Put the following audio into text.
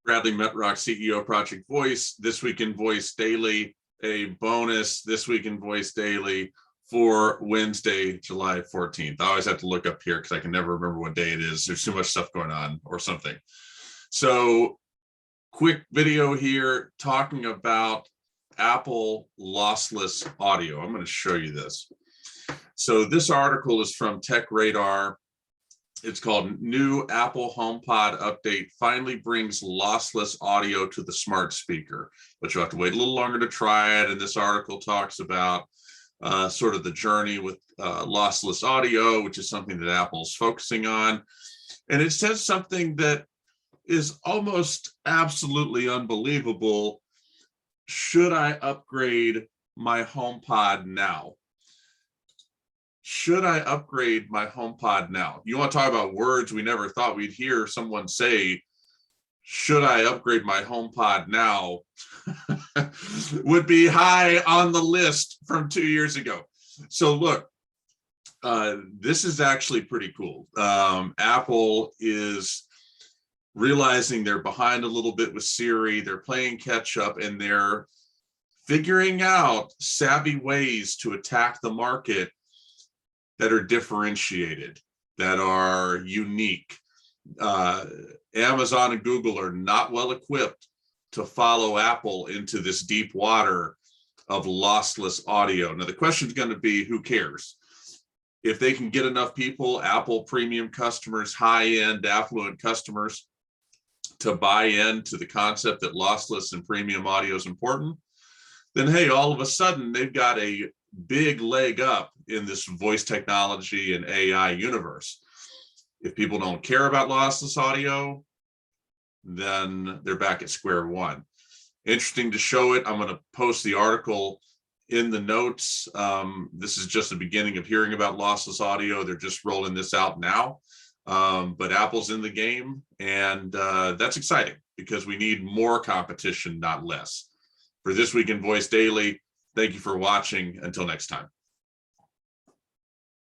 Bradley Metrock, CEO Project Voice. This Week in Voice Daily, a bonus This Week in Voice Daily for Wednesday, July 14th. I always have to look up here because I can never remember what day it is. There's too much stuff going on or something. So quick video here talking about Apple lossless audio. I'm going to show you this. So this article is from Tech Radar. It's called New Apple HomePod Update Finally Brings Lossless Audio to the Smart Speaker, but you'll have to wait a little longer to try it. And this article talks about sort of the journey with lossless audio, which is something that Apple's focusing on. And it says something that is almost absolutely unbelievable. Should I upgrade my HomePod now? Should I upgrade my HomePod now? You want to talk about words we never thought we'd hear someone say, should I upgrade my HomePod now? Would be high on the list from 2 years ago. So look, this is actually pretty cool. Apple is realizing they're behind a little bit with Siri. They're playing catch up and they're figuring out savvy ways to attack the market that are differentiated, that are unique. Amazon and Google are not well equipped to follow Apple into this deep water of lossless audio. Now, the question is going to be, who cares? If they can get enough people, Apple premium customers, high-end affluent customers, to buy into the concept that lossless and premium audio is important, then hey, all of a sudden they've got a big leg up in this voice technology and AI universe. If people don't care about lossless audio, then they're back at square one. Interesting to show it. I'm going to post the article in the notes. This is just the beginning of hearing about lossless audio. They're just rolling this out now. But Apple's in the game, and that's exciting because we need more competition, not less. For This Week in Voice Daily, thank you for watching. Until next time.